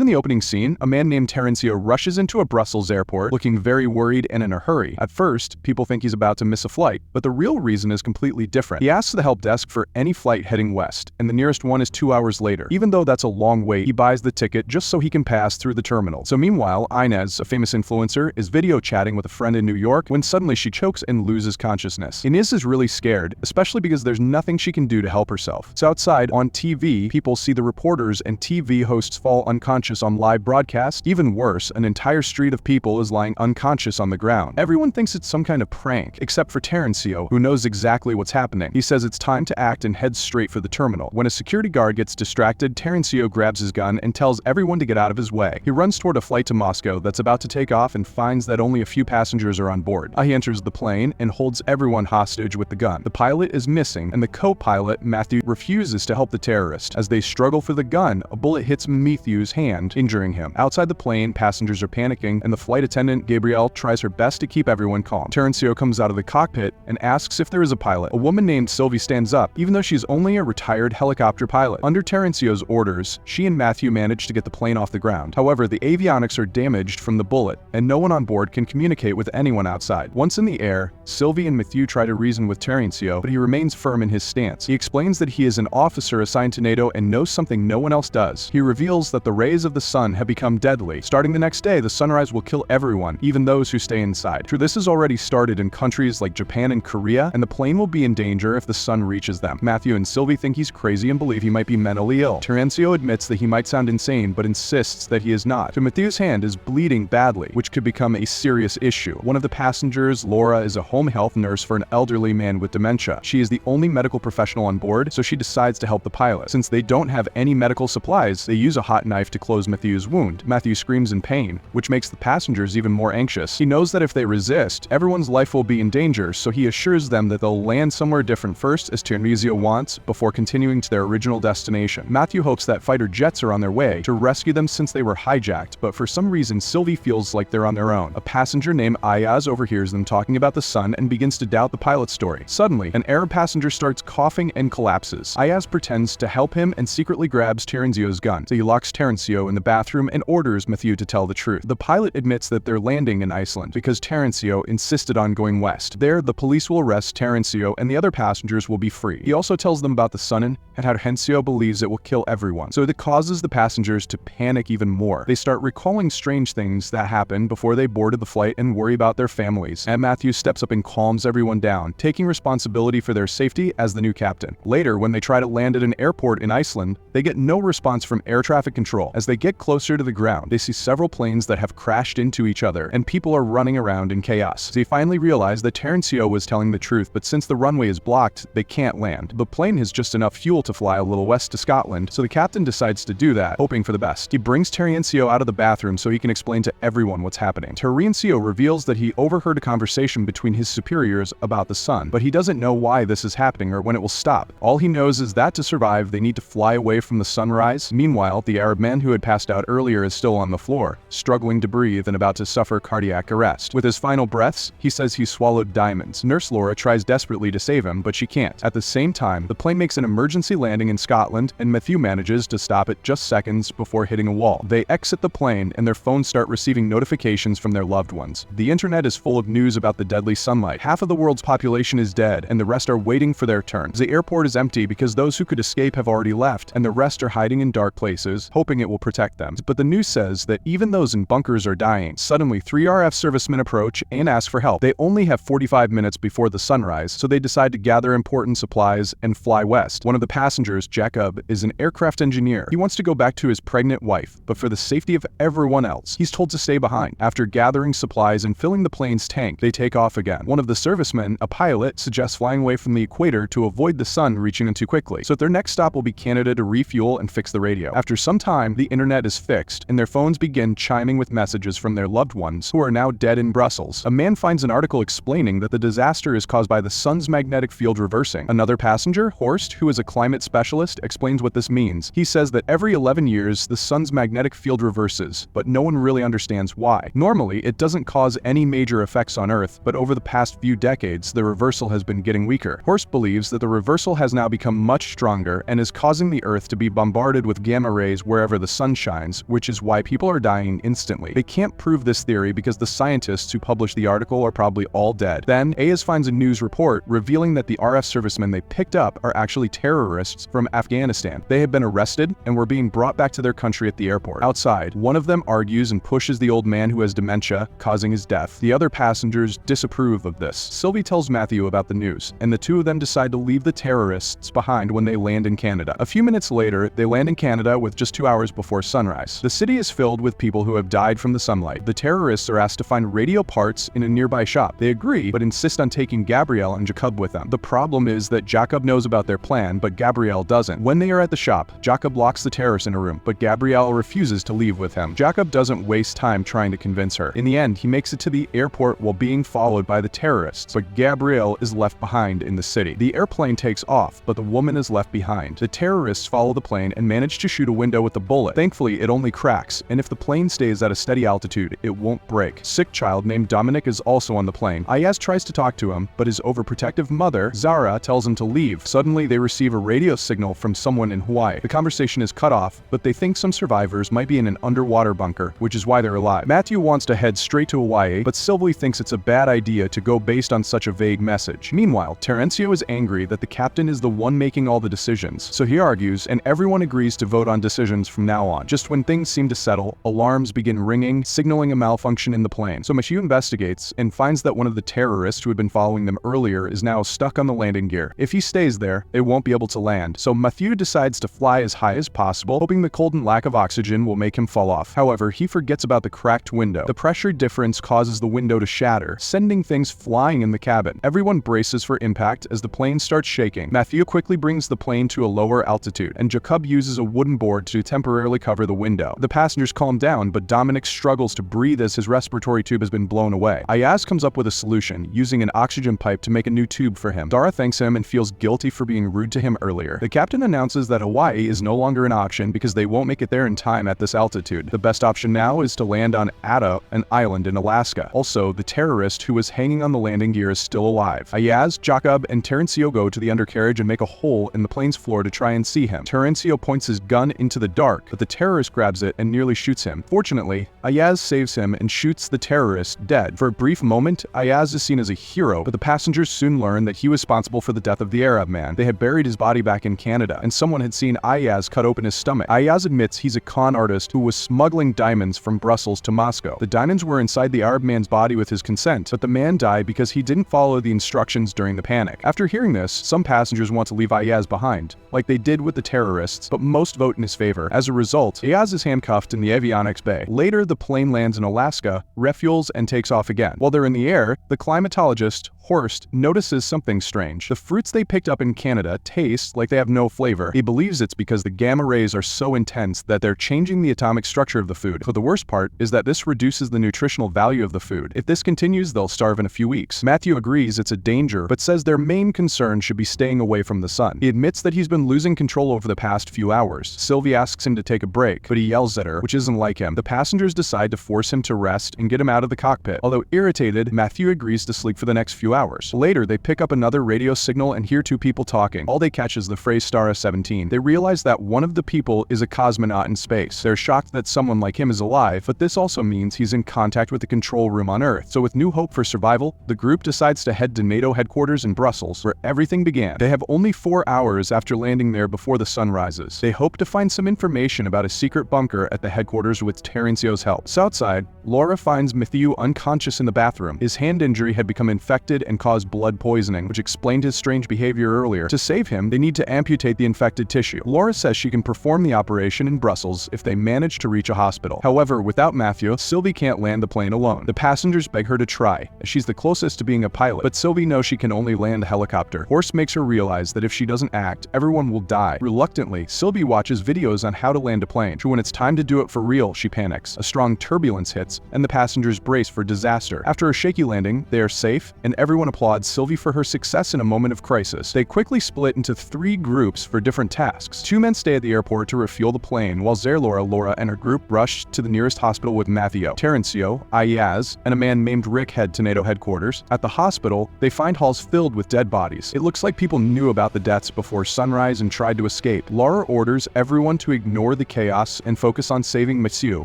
in the opening scene, a man named Terenzio rushes into a Brussels airport looking very worried and in a hurry. At first, people think he's about to miss a flight, but the real reason is completely different. He asks the help desk for any flight heading west, and the nearest one is 2 hours later. Even though that's a long wait, he buys the ticket just so he can pass through the terminal. So meanwhile, Inez, a famous influencer, is video chatting with a friend in New York when suddenly she chokes and loses consciousness. Inez is really scared, especially because there's nothing she can do to help herself. So outside, on TV, people see the reporters and TV hosts fall unconscious on live broadcast. Even worse, an entire street of people is lying unconscious on the ground. Everyone thinks it's some kind of prank, except for Terenzio, who knows exactly what's happening. He says it's time to act and heads straight for the terminal. When a security guard gets distracted, Terenzio grabs his gun and tells everyone to get out of his way. He runs toward a flight to Moscow that's about to take off and finds that only a few passengers are on board. He enters the plane and holds everyone hostage with the gun. The pilot is missing, and the co-pilot, Matthew, refuses to help the terrorist. As they struggle for the gun, a bullet hits Matthew's hand, injuring him. Outside the plane, passengers are panicking, and the flight attendant, Gabrielle, tries her best to keep everyone calm. Terenzio comes out of the cockpit and asks if there is a pilot. A woman named Sylvie stands up, even though she's only a retired helicopter pilot. Under Terenzio's orders, she and Matthew manage to get the plane off the ground. However, the avionics are damaged from the bullet, and no one on board can communicate with anyone outside. Once in the air, Sylvie and Matthew try to reason with Terenzio, but he remains firm in his stance. He explains that he is an officer assigned to NATO and knows something no one else does. He reveals that the rays of the sun have become deadly. Starting the next day, the sunrise will kill everyone, even those who stay inside. This has already started in countries like Japan and Korea, and the plane will be in danger if the sun reaches them. Matthew and Sylvie think he's crazy and believe he might be mentally ill. Terenzio admits that he might sound insane, but insists that he is not. So Matthew's hand is bleeding badly, which could become a serious issue. One of the passengers, Laura, is a home health nurse for an elderly man with dementia. She is the only medical professional on board, so she decides to help the pilot. Since they don't have any medical supplies, they use a hot knife to close Matthew's wound. Matthew screams in pain, which makes the passengers even more anxious. He knows that if they resist, everyone's life will be in danger, so he assures them that they'll land somewhere different first, as Terenzio wants, before continuing to their original destination. Matthew hopes that fighter jets are on their way to rescue them since they were hijacked, but for some reason Sylvie feels like they're on their own. A passenger named Ayaz overhears them talking about the sun and begins to doubt the pilot's story. Suddenly, an Arab passenger starts coughing and collapses. Ayaz pretends to help him and secretly grabs Terenzio's gun, so he locks Terenzio in the bathroom and orders Matthew to tell the truth. The pilot admits that they're landing in Iceland because Terenzio insisted on going west. There, the police will arrest Terenzio and the other passengers will be free. He also tells them about the sun and how Terenzio believes it will kill everyone, so it causes the passengers to panic even more. They start recalling strange things that happened before they boarded the flight and worry about their families. And Matthew steps up and calms everyone down, taking responsibility for their safety as the new captain. Later, when they try to land at an airport in Iceland, they get no response from air traffic control. As they get closer to the ground, they see several planes that have crashed into each other, and people are running around in chaos. They finally realize that Terenzio was telling the truth, but since the runway is blocked, they can't land. The plane has just enough fuel to fly a little west to Scotland, so the captain decides to do that, hoping for the best. He brings Terenzio out of the bathroom so he can explain to everyone what's happening. Terenzio reveals that he overheard a conversation between his superiors about the sun, but he doesn't know why this is happening or when it will stop. All he knows is that to survive, they need to fly away from the sunrise. Meanwhile, the Arab man who had passed out earlier is still on the floor, struggling to breathe and about to suffer cardiac arrest. With his final breaths, he says he swallowed diamonds. Nurse Laura tries desperately to save him, but she can't. At the same time, the plane makes an emergency landing in Scotland, and Matthew manages to stop it just seconds before hitting a wall. They exit the plane, and their phones start receiving notifications from their loved ones. The internet is full of news about the deadly sunlight. Half of the world's population is dead, and the rest are waiting for their turn. The airport is empty because those who could escape have already left, and the rest are hiding in dark places, hoping it will protect them. But the news says that even those in bunkers are dying. Suddenly, 3 RF servicemen approach and ask for help. They only have 45 minutes before the sunrise, so they decide to gather important supplies and fly west. One of the passengers, Jacob, is an aircraft engineer. He wants to go back to his pregnant wife, but for the safety of everyone else, he's told to stay behind. After gathering supplies and filling the plane's tank, they take off again. One of the servicemen, a pilot, suggests flying away from the equator to avoid the sun reaching them too quickly, so their next stop will be Canada to refuel and fix the radio. After some time, the internet is fixed, and their phones begin chiming with messages from their loved ones who are now dead in Brussels. A man finds an article explaining that the disaster is caused by the sun's magnetic field reversing. Another passenger, Horst, who is a climate specialist, explains what this means. He says that every 11 years, the sun's magnetic field reverses, but no one really understands why. Normally, it doesn't cause any major effects on Earth, but over the past few decades, the reversal has been getting weaker. Horst believes that the reversal has now become much stronger and is causing the Earth to be bombarded with gamma rays wherever the sun shines, which is why people are dying instantly. They can't prove this theory because the scientists who published the article are probably all dead. Then, Ayaz finds a news report revealing that the RF servicemen they picked up are actually terrorists from Afghanistan. They had been arrested and were being brought back to their country at the airport. Outside, one of them argues and pushes the old man who has dementia, causing his death. The other passengers disapprove of this. Sylvie tells Matthew about the news, and the two of them decide to leave the terrorists behind when they land in Canada. A few minutes later, they land in Canada with just 2 hours before sunrise. The city is filled with people who have died from the sunlight. The terrorists are asked to find radio parts in a nearby shop. They agree, but insist on taking Gabrielle and Jacob with them. The problem is that Jacob knows about their plan, but Gabrielle doesn't. When they are at the shop, Jacob locks the terrorist in a room, but Gabrielle refuses to leave with him. Jacob doesn't waste time trying to convince her. In the end, he makes it to the airport while being followed by the terrorists, but Gabrielle is left behind in the city. The airplane takes off, but the woman is left behind. The terrorists follow the plane and manage to shoot a window with the bullet. Thankfully, it only cracks, and if the plane stays at a steady altitude, it won't break. A sick child named Dominic is also on the plane. Ayaz tries to talk to him, but his overprotective mother, Zara, tells him to leave. Suddenly, they receive a radio signal from someone in Hawaii. The conversation is cut off, but they think some survivors might be in an underwater bunker, which is why they're alive. Matthew wants to head straight to Hawaii, but Sylvie thinks it's a bad idea to go based on such a vague message. Meanwhile, Terenzio is angry that the captain is the one making all the decisions, so he argues, and everyone agrees to vote on decisions from now on. Just when things seem to settle, alarms begin ringing, signaling a malfunction in the plane. So Matthew investigates and finds that one of the terrorists who had been following them earlier is now stuck on the landing gear. If he stays there, they won't be able to land, so Matthew decides to fly as high as possible, hoping the cold and lack of oxygen will make him fall off. However, he forgets about the cracked window. The pressure difference causes the window to shatter, sending things flying in the cabin. Everyone braces for impact as the plane starts shaking. Matthew quickly brings the plane to a lower altitude, and Jacob uses a wooden board to temporarily cover the window. The passengers calm down, but Dominic struggles to breathe as his respiratory tube has been blown away. Ayaz comes up with a solution, using an oxygen pipe to make a new tube for him. Dara thanks him and feels guilty for being rude to him earlier. The captain announces that Hawaii is no longer an option because they won't make it there in time at this altitude. The best option now is to land on Ada, an island in Alaska. Also, the terrorist who was hanging on the landing gear is still alive. Ayaz, Jacob, and Terenzio go to the undercarriage and make a hole in the plane's floor to try and see him. Terenzio points his gun into the dark, but the terrorist grabs it and nearly shoots him. Fortunately, Ayaz saves him and shoots the terrorist dead. For a brief moment, Ayaz is seen as a hero, but the passengers soon learn that he was responsible for the death of the Arab man. They had buried his body back in Canada, and someone had seen Ayaz cut open his stomach. Ayaz admits he's a con artist who was smuggling diamonds from Brussels to Moscow. The diamonds were inside the Arab man's body with his consent, but the man died because he didn't follow the instructions during the panic. After hearing this, some passengers want to leave Ayaz behind, like they did with the terrorists, but most vote in his favor. As a result, Ayaz is handcuffed in the avionics bay. Later, the plane lands in Alaska, refuels, and takes off again. While they're in the air, the climatologist, Horst, notices something strange. The fruits they picked up in Canada taste like they have no flavor. He believes it's because the gamma rays are so intense that they're changing the atomic structure of the food. But the worst part is that this reduces the nutritional value of the food. If this continues, they'll starve in a few weeks. Matthew agrees it's a danger, but says their main concern should be staying away from the sun. He admits that he's been losing control over the past few hours. Sylvie asks him to take a break, but he yells at her, which isn't like him. The passengers decide to force him to rest and get him out of the cockpit. Although irritated, Matthew agrees to sleep for the next few hours. Later, they pick up another radio signal and hear two people talking. All they catch is the phrase Stara 17. They realize that one of the people is a cosmonaut in space. They're shocked that someone like him is alive, but this also means he's in contact with the control room on Earth. So with new hope for survival, the group decides to head to NATO headquarters in Brussels, where everything began. They have only 4 hours after landing there before the sun rises. They hope to find some information about a secret bunker at the headquarters with Terenzio's help. So outside, Laura finds Matthew unconscious in the bathroom. His hand injury had become infected and caused blood poisoning, which explained his strange behavior earlier. To save him, they need to amputate the infected tissue. Laura says she can perform the operation in Brussels if they manage to reach a hospital. However, without Matthew, Sylvie can't land the plane alone. The passengers beg her to try, as she's the closest to being a pilot, but Sylvie knows she can only land a helicopter. Horst makes her realize that if she doesn't act, everyone will die. Reluctantly, Sylvie watches videos on how to land a plane. So when it's time to do it for real, she panics. A strong turbulence hits, and the passengers brace for disaster. After a shaky landing, they are safe, and everyone applauds Sylvie for her success in a moment of crisis. They quickly split into 3 groups for different tasks. 2 men stay at the airport to refuel the plane, while Laura, and her group rush to the nearest hospital with Matthew. Terenzio, Ayaz, and a man named Rick head to NATO headquarters. At the hospital, they find halls filled with dead bodies. It looks like people knew about the deaths before sunrise and tried to escape. Laura orders everyone to ignore the chaos chaos and focus on saving Mathieu.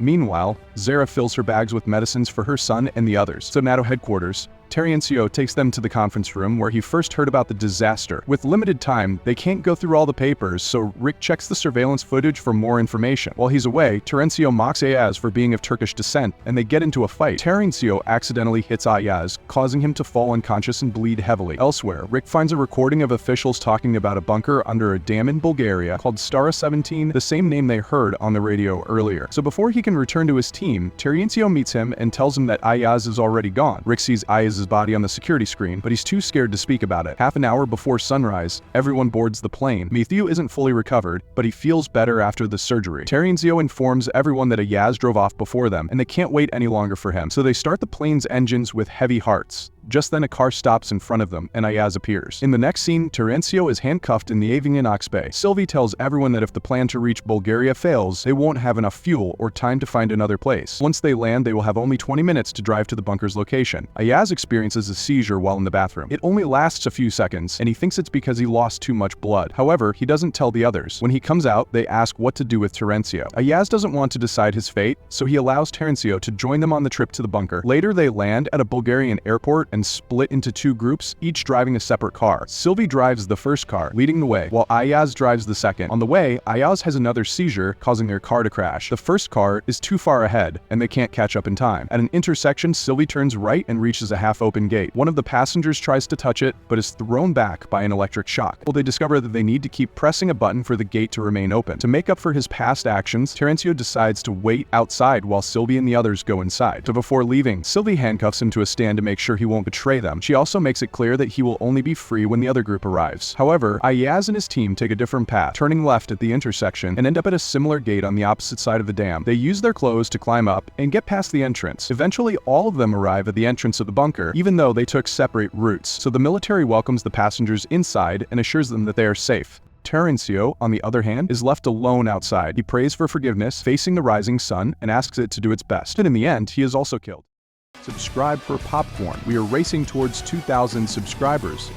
Meanwhile, Zara fills her bags with medicines for her son and the others. So NATO headquarters, Terrencio takes them to the conference room where he first heard about the disaster. With limited time, they can't go through all the papers, so Rick checks the surveillance footage for more information. While he's away, Terrencio mocks Ayaz for being of Turkish descent, and they get into a fight. Terrencio accidentally hits Ayaz, causing him to fall unconscious and bleed heavily. Elsewhere, Rick finds a recording of officials talking about a bunker under a dam in Bulgaria called Stara 17, the same name they heard on the radio earlier. So before he can return to his team, Terrencio meets him and tells him that Ayaz is already gone. Rick sees Ayaz's body on the security screen, but he's too scared to speak about it. Half an hour before sunrise, everyone boards the plane. Mathieu isn't fully recovered, but he feels better after the surgery. Terrencio informs everyone that Ayaz drove off before them, and they can't wait any longer for him, so they start the plane's engines with heavy hearts. Just then a car stops in front of them, and Ayaz appears. In the next scene, Terrencio is handcuffed in the Avian Oxbay. Sylvie tells everyone that if the plan to reach Bulgaria fails, they won't have enough fuel or time to find another place. Once they land, they will have only 20 minutes to drive to the bunker's location. Ayaz experiences a seizure while in the bathroom. It only lasts a few seconds, and he thinks it's because he lost too much blood. However, he doesn't tell the others. When he comes out, they ask what to do with Terrencio. Ayaz doesn't want to decide his fate, so he allows Terrencio to join them on the trip to the bunker. Later, they land at a Bulgarian airport and split into two groups, each driving a separate car. Sylvie drives the first car, leading the way, while Ayaz drives the second. On the way, Ayaz has another seizure, causing their car to crash. The first car is too far ahead, and they can't catch up in time. At an intersection, Sylvie turns right and reaches a half-open gate. One of the passengers tries to touch it, but is thrown back by an electric shock. Well, they discover that they need to keep pressing a button for the gate to remain open. To make up for his past actions, Terrencio decides to wait outside while Sylvie and the others go inside. So before leaving, Sylvie handcuffs him to a stand to make sure he won't betray them. She also makes it clear that he will only be free when the other group arrives. However, Ayaz and his team take a different path, turning left at the intersection and end up at a similar gate on the opposite side of the dam. They use their clothes to climb up and get past the entrance. Eventually, all of them arrive at the entrance of the bunker, even though they took separate routes. So the military welcomes the passengers inside and assures them that they are safe. Terrencio, on the other hand, is left alone outside. He prays for forgiveness, facing the rising sun, and asks it to do its best. And in the end, he is also killed. Subscribe for popcorn. We are racing towards 2,000 subscribers.